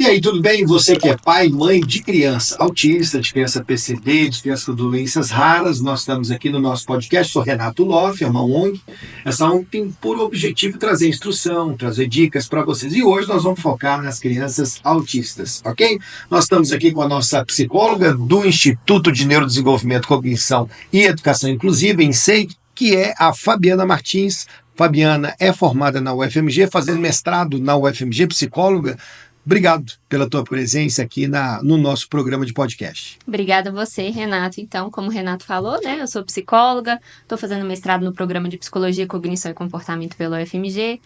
aí, tudo bem? Você que é pai, mãe de criança autista, de criança PCD, de criança com doenças raras, nós estamos aqui no nosso podcast. Sou Renato Loff, é uma ONG. Essa ONG tem por objetivo trazer instrução, trazer dicas para vocês. E hoje nós vamos focar nas crianças autistas, ok? Nós estamos aqui com a nossa psicóloga do Instituto de Neurodesenvolvimento, Cognição e Educação Inclusiva, INSEI, que é a Fabiana Martins. Fabiana é formada na UFMG, fazendo mestrado na UFMG, psicóloga. Obrigado pela tua presença aqui no nosso programa de podcast. Obrigada a você, Renato. Então, como o Renato falou, né, eu sou psicóloga, estou fazendo mestrado no programa de Psicologia, Cognição e Comportamento pela UFMG.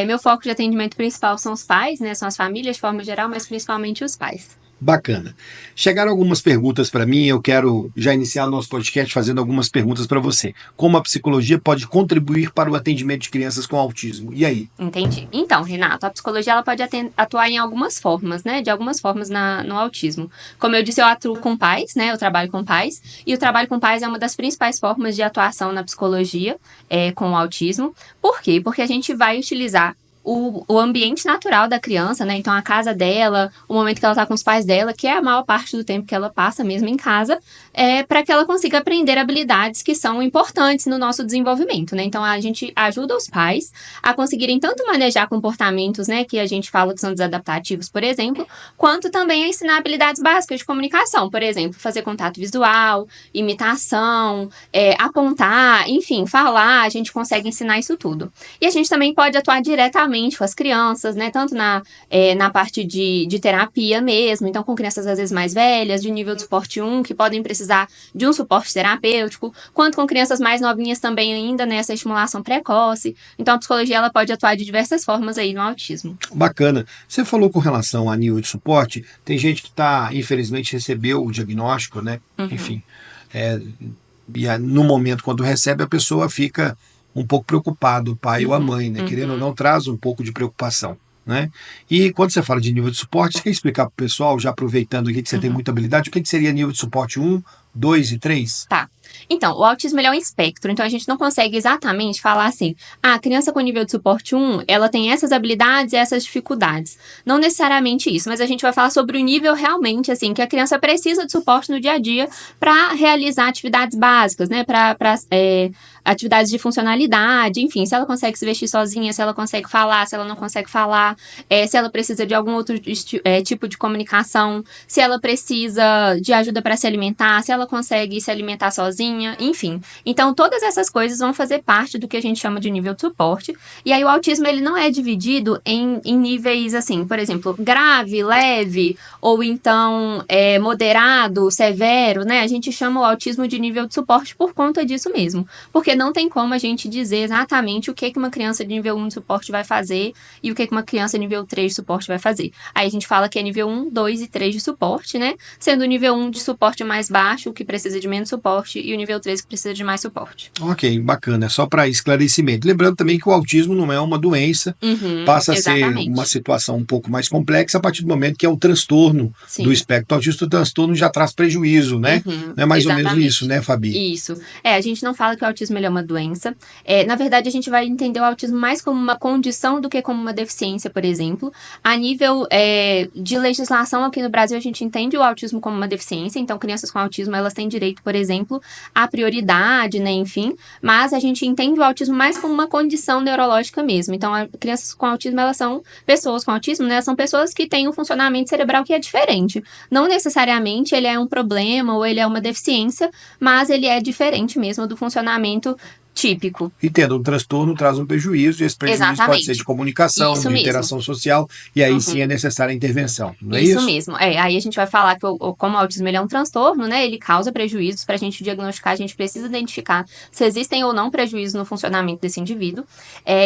Meu foco de atendimento principal são os pais, né, são as famílias de forma geral, mas principalmente os pais. Bacana. Chegaram algumas perguntas para mim, eu quero já iniciar nosso podcast fazendo algumas perguntas para você. Como a psicologia pode contribuir para o atendimento de crianças com autismo? E aí? Entendi. Então, Renato, a psicologia ela pode atuar em algumas formas, né? De algumas formas no autismo. Como eu disse, eu atuo com pais, né? Eu trabalho com pais. E o trabalho com pais é uma das principais formas de atuação na psicologia com o autismo. Por quê? Porque a gente vai utilizar o ambiente natural da criança, né? Então, a casa dela, o momento que ela tá com os pais dela, que é a maior parte do tempo que ela passa mesmo em casa, para que ela consiga aprender habilidades que são importantes no nosso desenvolvimento, né? Então, a gente ajuda os pais a conseguirem tanto manejar comportamentos, né? Que a gente fala que são desadaptativos, por exemplo, quanto também a ensinar habilidades básicas de comunicação, por exemplo, fazer contato visual, imitação, apontar, enfim, falar, a gente consegue ensinar isso tudo. E a gente também pode atuar diretamente com as crianças, né? Tanto na parte de terapia mesmo, então com crianças às vezes mais velhas, de nível de suporte 1, que podem precisar de um suporte terapêutico, quanto com crianças mais novinhas também ainda nessa estimulação precoce. Então a psicologia ela pode atuar de diversas formas aí no autismo. Bacana. Você falou com relação a nível de suporte, tem gente que infelizmente recebeu o diagnóstico, né? Uhum. Enfim, e no momento quando recebe a pessoa fica um pouco preocupado, o pai ou a mãe, né? Querendo ou não, traz um pouco de preocupação, né? E quando você fala de nível de suporte, você quer explicar para o pessoal, já aproveitando aqui que você tem muita habilidade, o que seria nível de suporte 1, 2 e 3? Tá. Então, o autismo ele é um espectro, então a gente não consegue exatamente falar assim, a criança com nível de suporte 1, ela tem essas habilidades e essas dificuldades. Não necessariamente isso, mas a gente vai falar sobre o nível realmente, assim, que a criança precisa de suporte no dia a dia para realizar atividades básicas, né, para atividades de funcionalidade, enfim, se ela consegue se vestir sozinha, se ela consegue falar, se ela não consegue falar, se ela precisa de algum outro tipo de comunicação, se ela precisa de ajuda para se alimentar, se ela consegue se alimentar sozinha, enfim. Então, todas essas coisas vão fazer parte do que a gente chama de nível de suporte. E aí, o autismo, ele não é dividido em níveis, assim, por exemplo, grave, leve, ou então moderado, severo, né? A gente chama o autismo de nível de suporte por conta disso mesmo. Porque não tem como a gente dizer exatamente o que uma criança de nível 1 de suporte vai fazer e o que uma criança de nível 3 de suporte vai fazer. Aí a gente fala que é nível 1, 2 e 3 de suporte, né? Sendo o nível 1 de suporte mais baixo, que precisa de menos suporte, e o nível 3 que precisa de mais suporte. Ok, bacana. É só para esclarecimento. Lembrando também que o autismo não é uma doença, passa a ser uma situação um pouco mais complexa a partir do momento que é o transtorno do espectro autista. O transtorno já traz prejuízo, né? Não é mais ou menos isso, né, Fabi? Isso. A gente não fala que o autismo ele é uma doença. Na verdade, a gente vai entender o autismo mais como uma condição do que como uma deficiência, por exemplo. A nível de legislação aqui no Brasil, a gente entende o autismo como uma deficiência. Então, crianças com autismo, elas têm direito, por exemplo, à prioridade, né, enfim. Mas a gente entende o autismo mais como uma condição neurológica mesmo. Então, crianças com autismo, elas são pessoas com autismo, né? São pessoas que têm um funcionamento cerebral que é diferente. Não necessariamente ele é um problema ou ele é uma deficiência, mas ele é diferente mesmo do funcionamento típico. E tendo um transtorno, traz um prejuízo, e esse prejuízo pode ser de comunicação, de interação social, e aí sim é necessária a intervenção, não é isso? Isso mesmo. Aí a gente vai falar que como o autismo ele é um transtorno, né, ele causa prejuízos. Para a gente diagnosticar, a gente precisa identificar se existem ou não prejuízos no funcionamento desse indivíduo.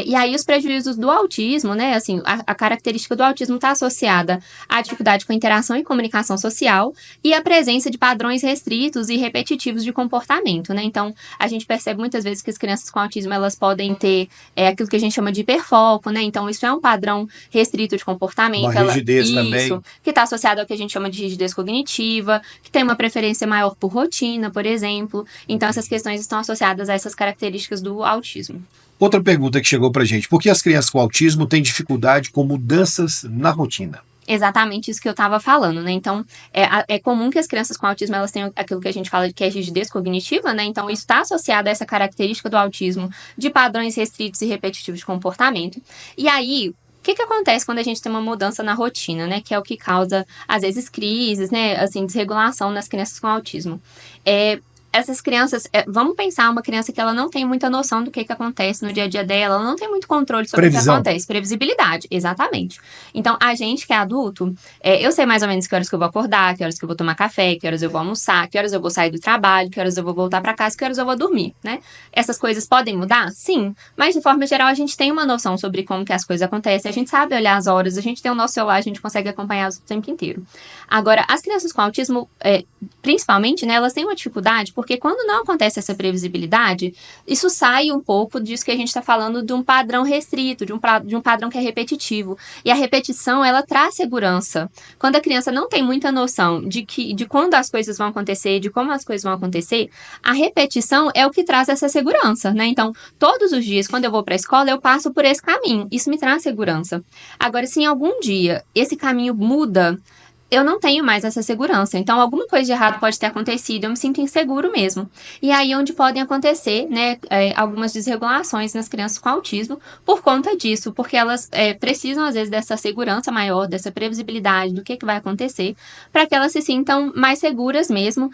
E aí os prejuízos do autismo, né, assim, a característica do autismo está associada à dificuldade com interação e comunicação social e à presença de padrões restritos e repetitivos de comportamento, né? Então, a gente percebe muitas vezes que as crianças com autismo, elas podem ter aquilo que a gente chama de hiperfoco, né? Então, isso é um padrão restrito de comportamento. Uma rigidez também. Que está associado ao que a gente chama de rigidez cognitiva, que tem uma preferência maior por rotina, por exemplo. Então, essas questões estão associadas a essas características do autismo. Outra pergunta que chegou pra gente: por que as crianças com autismo têm dificuldade com mudanças na rotina? Exatamente isso que eu estava falando, né? Então, é comum que as crianças com autismo, elas tenham aquilo que a gente fala de que é rigidez cognitiva, né? Então, isso está associado a essa característica do autismo de padrões restritos e repetitivos de comportamento. E aí, o que acontece quando a gente tem uma mudança na rotina, né? Que é o que causa, às vezes, crises, né? Assim, desregulação nas crianças com autismo. Essas crianças, vamos pensar uma criança que ela não tem muita noção do que acontece no dia a dia dela, ela não tem muito controle sobre o que acontece. Previsibilidade, exatamente. Então, a gente que é adulto, eu sei mais ou menos que horas que eu vou acordar, que horas que eu vou tomar café, que horas eu vou almoçar, que horas eu vou sair do trabalho, que horas eu vou voltar para casa, que horas eu vou dormir, né? Essas coisas podem mudar? Sim. Mas, de forma geral, a gente tem uma noção sobre como que as coisas acontecem, a gente sabe olhar as horas, a gente tem o nosso celular, a gente consegue acompanhar o tempo inteiro. Agora, as crianças com autismo, principalmente, né, elas têm uma dificuldade, porque quando não acontece essa previsibilidade, isso sai um pouco disso que a gente está falando de um padrão restrito, de um padrão que é repetitivo. E a repetição, ela traz segurança. Quando a criança não tem muita noção de quando as coisas vão acontecer, de como as coisas vão acontecer, a repetição é o que traz essa segurança, né? Então, todos os dias, quando eu vou para a escola, eu passo por esse caminho. Isso me traz segurança. Agora, se em algum dia esse caminho muda, eu não tenho mais essa segurança. Então, alguma coisa de errado pode ter acontecido, eu me sinto inseguro mesmo. E aí, onde podem acontecer, né, algumas desregulações nas crianças com autismo por conta disso, porque elas precisam, às vezes, dessa segurança maior, dessa previsibilidade do que vai acontecer, para que elas se sintam mais seguras mesmo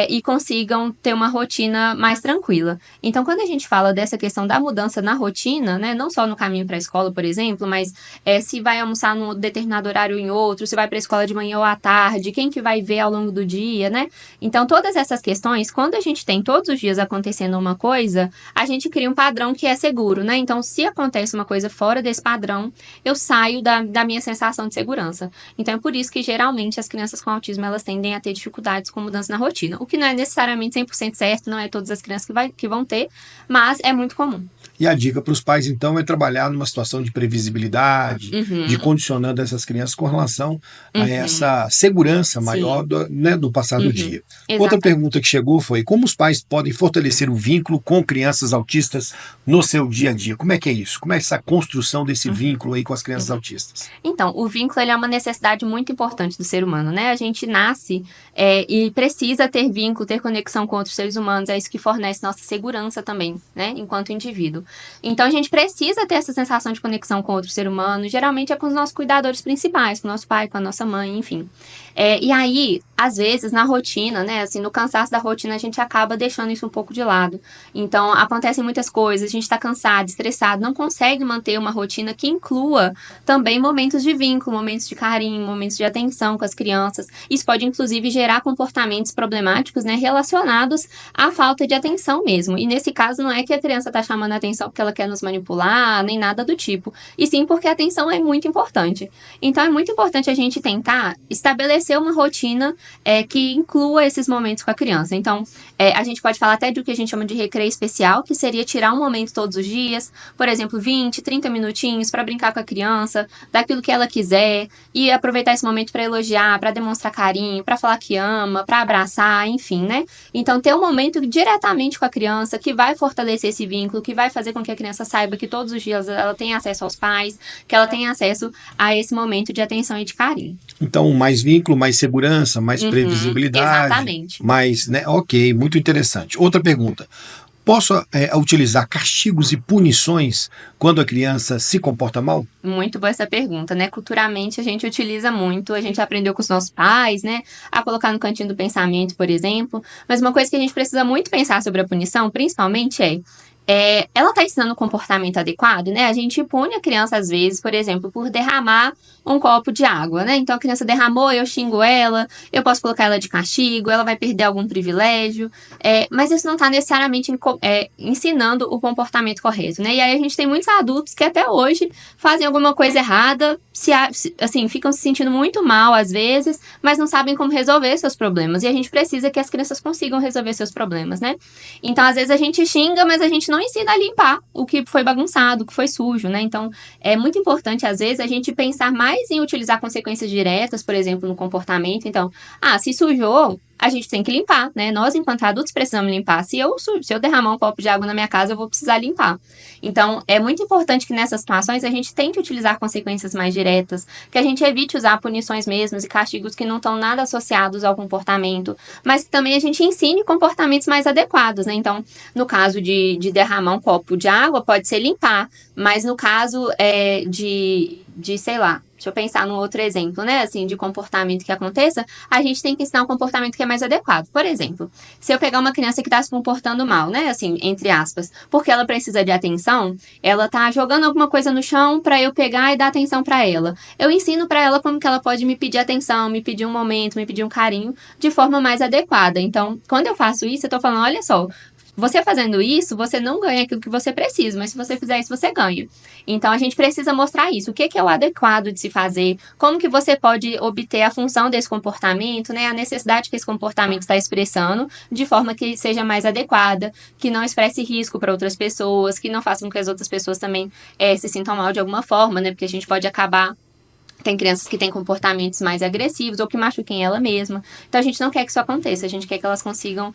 e consigam ter uma rotina mais tranquila. Então, quando a gente fala dessa questão da mudança na rotina, né, não só no caminho para a escola, por exemplo, mas se vai almoçar num determinado horário ou em outro, se vai para a escola de manhã ou à tarde, quem que vai ver ao longo do dia, né? Então, todas essas questões, quando a gente tem todos os dias acontecendo uma coisa, a gente cria um padrão que é seguro, né? Então, se acontece uma coisa fora desse padrão, eu saio da minha sensação de segurança. Então, é por isso que, geralmente, as crianças com autismo, elas tendem a ter dificuldades com mudança na rotina, o que não é necessariamente 100% certo, não é todas as crianças que vão ter, mas é muito comum. E a dica para os pais, então, é trabalhar numa situação de previsibilidade, de condicionando essas crianças com relação a essa segurança maior do passar do dia. Exatamente. Outra pergunta que chegou foi: como os pais podem fortalecer o vínculo com crianças autistas no seu dia a dia? Como é que é isso? Como é essa construção desse vínculo aí com as crianças autistas? Então, o vínculo ele é uma necessidade muito importante do ser humano, né? A gente nasce e precisa ter vínculo, ter conexão com outros seres humanos, é isso que fornece nossa segurança também, né? Enquanto indivíduo. Então, a gente precisa ter essa sensação de conexão com outro ser humano, geralmente é com os nossos cuidadores principais, com o nosso pai, com a nossa mãe, enfim. E aí, às vezes, na rotina, né, assim, no cansaço da rotina, a gente acaba deixando isso um pouco de lado. Então, acontecem muitas coisas, a gente tá cansado, estressado, não consegue manter uma rotina que inclua também momentos de vínculo, momentos de carinho, momentos de atenção com as crianças. Isso pode, inclusive, gerar comportamentos problemáticos, né, relacionados à falta de atenção mesmo. E nesse caso, não é que a criança tá chamando a atenção porque ela quer nos manipular, nem nada do tipo. E sim porque a atenção é muito importante. Então, é muito importante a gente tentar estabelecer uma rotina que inclua esses momentos com a criança. Então, a gente pode falar até do que a gente chama de recreio especial, que seria tirar um momento todos os dias, por exemplo, 20, 30 minutinhos para brincar com a criança, daquilo que ela quiser, e aproveitar esse momento para elogiar, para demonstrar carinho, para falar que ama, para abraçar, enfim, né? Então, ter um momento diretamente com a criança que vai fortalecer esse vínculo, que vai fazer com que a criança saiba que todos os dias ela tem acesso aos pais, que ela tem acesso a esse momento de atenção e de carinho. Então, mais vínculo, mais segurança, mais previsibilidade. Exatamente. Mais, né? Ok, muito interessante. Outra pergunta. Posso utilizar castigos e punições quando a criança se comporta mal? Muito boa essa pergunta, né? Culturalmente a gente utiliza muito, a gente aprendeu com os nossos pais, né? A colocar no cantinho do pensamento, por exemplo. Mas uma coisa que a gente precisa muito pensar sobre a punição, principalmente, ela está ensinando um comportamento adequado, né? A gente pune a criança, às vezes, por exemplo, por derramar um copo de água, né? Então, a criança derramou, eu xingo ela, eu posso colocar ela de castigo, ela vai perder algum privilégio, mas isso não está necessariamente ensinando o comportamento correto, né? E aí a gente tem muitos adultos que até hoje fazem alguma coisa errada, assim, ficam se sentindo muito mal, às vezes, mas não sabem como resolver seus problemas. E a gente precisa que as crianças consigam resolver seus problemas, né? Então, às vezes, a gente xinga, mas a gente não ensina a limpar o que foi bagunçado, o que foi sujo, né? Então, é muito importante, às vezes, a gente pensar mais em utilizar consequências diretas, por exemplo, no comportamento. Então, se sujou, a gente tem que limpar, né? Nós, enquanto adultos, precisamos limpar. Se eu derramar um copo de água na minha casa, eu vou precisar limpar. Então, é muito importante que nessas situações a gente tente utilizar consequências mais diretas, que a gente evite usar punições mesmos e castigos que não estão nada associados ao comportamento, mas que também a gente ensine comportamentos mais adequados, né? Então, no caso de derramar um copo de água, pode ser limpar, mas no caso sei lá, deixa eu pensar num outro exemplo, né, assim, de comportamento que aconteça, a gente tem que ensinar um comportamento que é mais adequado. Por exemplo, se eu pegar uma criança que está se comportando mal, né, assim, entre aspas, porque ela precisa de atenção, ela tá jogando alguma coisa no chão para eu pegar e dar atenção para ela. Eu ensino para ela como que ela pode me pedir atenção, me pedir um momento, me pedir um carinho de forma mais adequada. Então, quando eu faço isso, eu tô falando, olha só, você fazendo isso, você não ganha aquilo que você precisa, mas se você fizer isso, você ganha. Então, a gente precisa mostrar isso. O que é o adequado de se fazer, como que você pode obter a função desse comportamento, né, a necessidade que esse comportamento está expressando, de forma que seja mais adequada, que não expresse risco para outras pessoas, que não faça com que as outras pessoas também se sintam mal de alguma forma, né, porque a gente pode acabar. Tem crianças que têm comportamentos mais agressivos ou que machuquem ela mesma. Então, a gente não quer que isso aconteça. A gente quer que elas consigam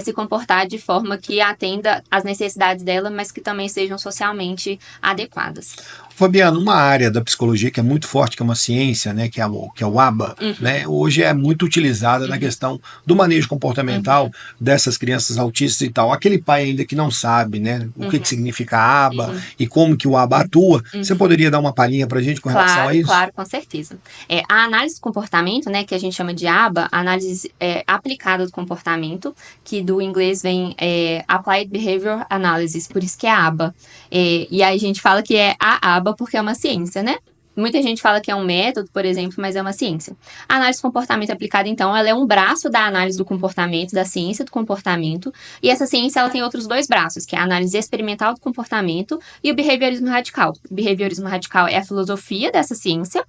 se comportar de forma que atenda às necessidades dela, mas que também sejam socialmente adequadas. Fabiana, uma área da psicologia que é muito forte, que é uma ciência, né, que é o ABA, né, hoje é muito utilizada na questão do manejo comportamental dessas crianças autistas e tal. Aquele pai ainda que não sabe, né, o que significa ABA e como que o ABA atua, você poderia dar uma palhinha pra gente com relação a isso? Claro, com certeza. A análise do comportamento, né, que a gente chama de ABA, análise aplicada do comportamento, que do inglês vem Applied Behavior Analysis, por isso que é ABA. E aí a gente fala que é a ABA porque é uma ciência, né? Muita gente fala que é um método, por exemplo, mas é uma ciência. A análise do comportamento aplicada, então, ela é um braço da análise do comportamento, da ciência do comportamento, e essa ciência ela tem outros dois braços, que é a análise experimental do comportamento e o behaviorismo radical. O behaviorismo radical é a filosofia dessa ciência,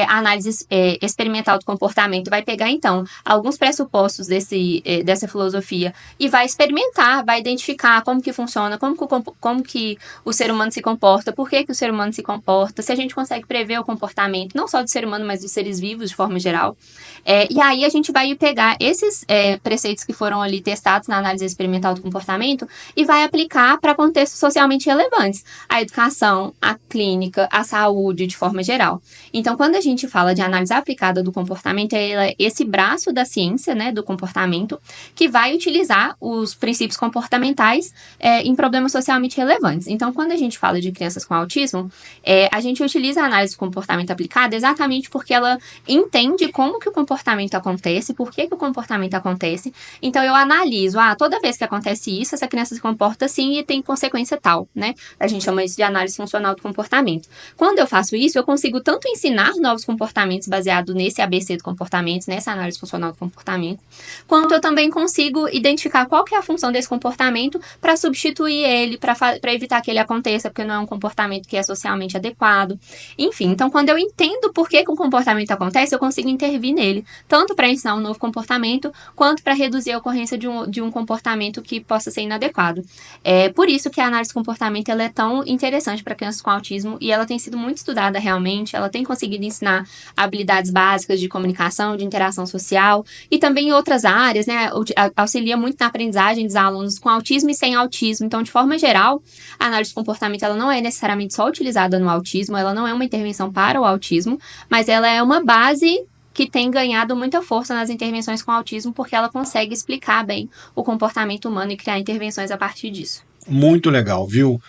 a análise experimental do comportamento vai pegar, então, alguns pressupostos dessa filosofia e vai experimentar, vai identificar como que funciona, como que o ser humano se comporta, por que o ser humano se comporta, se a gente consegue prever o comportamento, não só do ser humano, mas dos seres vivos de forma geral. E aí a gente vai pegar esses preceitos que foram ali testados na análise experimental do comportamento e vai aplicar para contextos socialmente relevantes, a educação, a clínica, a saúde de forma geral. Então, quando a gente fala de análise aplicada do comportamento, é esse braço da ciência, né, do comportamento, que vai utilizar os princípios comportamentais em problemas socialmente relevantes. Então, quando a gente fala de crianças com autismo, a gente utiliza a análise do comportamento aplicada exatamente porque ela entende como que o comportamento acontece, por que o comportamento acontece. Então, eu analiso, toda vez que acontece isso, essa criança se comporta assim e tem consequência tal, né? A gente chama isso de análise funcional do comportamento. Quando eu faço isso, eu consigo tanto ensinar novos comportamentos baseado nesse ABC do comportamento, nessa análise funcional do comportamento, quanto eu também consigo identificar qual que é a função desse comportamento para substituir ele, para evitar que ele aconteça, porque não é um comportamento que é socialmente adequado. Enfim, então quando eu entendo por que o comportamento acontece, eu consigo intervir nele, tanto para ensinar um novo comportamento, quanto para reduzir a ocorrência de um comportamento que possa ser inadequado. É por isso que a análise do comportamento ela é tão interessante para crianças com autismo e ela tem sido muito estudada realmente, ela tem conseguido ensinar habilidades básicas de comunicação, de interação social e também em outras áreas, né, auxilia muito na aprendizagem dos alunos com autismo e sem autismo. Então, de forma geral, a análise do comportamento ela não é necessariamente só utilizada no autismo, ela não é uma intervenção para o autismo, mas ela é uma base que tem ganhado muita força nas intervenções com autismo porque ela consegue explicar bem o comportamento humano e criar intervenções a partir disso. Muito legal, viu?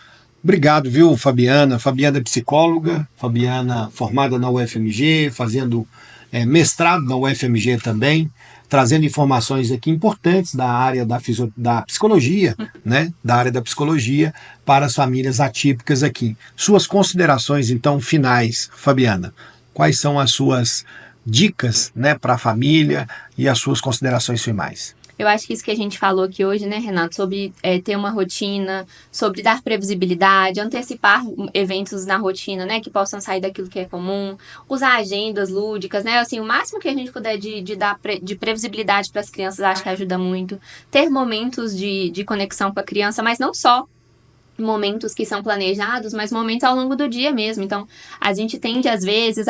Obrigado, viu, Fabiana? Fabiana é psicóloga, Fabiana formada na UFMG, fazendo mestrado na UFMG também, trazendo informações aqui importantes da área da psicologia, né? Da área da psicologia para as famílias atípicas aqui. Suas considerações, então, finais, Fabiana. Quais são as suas dicas, né, para a família e as suas considerações finais? Eu acho que isso que a gente falou aqui hoje, né, Renato, sobre ter uma rotina, sobre dar previsibilidade, antecipar eventos na rotina, né, que possam sair daquilo que é comum, usar agendas lúdicas, né, assim, o máximo que a gente puder de dar de previsibilidade para as crianças, acho que ajuda muito. Ter momentos de conexão com a criança, mas não só momentos que são planejados, mas momentos ao longo do dia mesmo. Então, a gente tende, às vezes,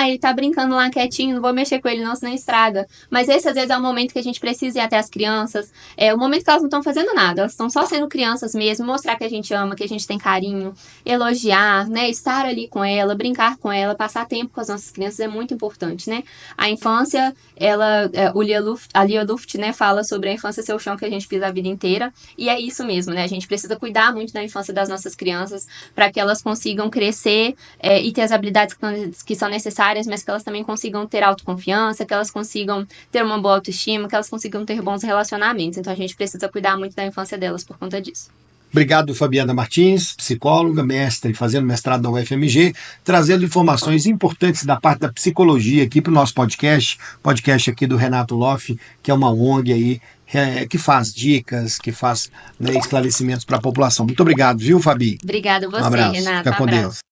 ele tá brincando lá quietinho, não vou mexer com ele não, senão estraga. Mas esse, às vezes, é o momento que a gente precisa ir até as crianças, é o momento que elas não estão fazendo nada, elas estão só sendo crianças mesmo, mostrar que a gente ama, que a gente tem carinho, elogiar, né, estar ali com ela, brincar com ela, passar tempo com as nossas crianças é muito importante, né? A infância, a Lia Luft, né, fala sobre a infância ser o chão que a gente pisa a vida inteira, e é isso mesmo, né? A gente precisa cuidar muito da infância das nossas crianças para que elas consigam crescer e ter as habilidades que são necessárias, mas que elas também consigam ter autoconfiança, que elas consigam ter uma boa autoestima, que elas consigam ter bons relacionamentos. Então a gente precisa cuidar muito da infância delas por conta disso. Obrigado, Fabiana Martins, psicóloga, mestre, fazendo mestrado na UFMG, trazendo informações importantes da parte da psicologia aqui para o nosso podcast aqui do Renato Loff, que é uma ONG aí que faz dicas, que faz, né, esclarecimentos para a população. Muito obrigado, viu, Fabi? Obrigada a você, Um abraço. Renata. Fica com Deus.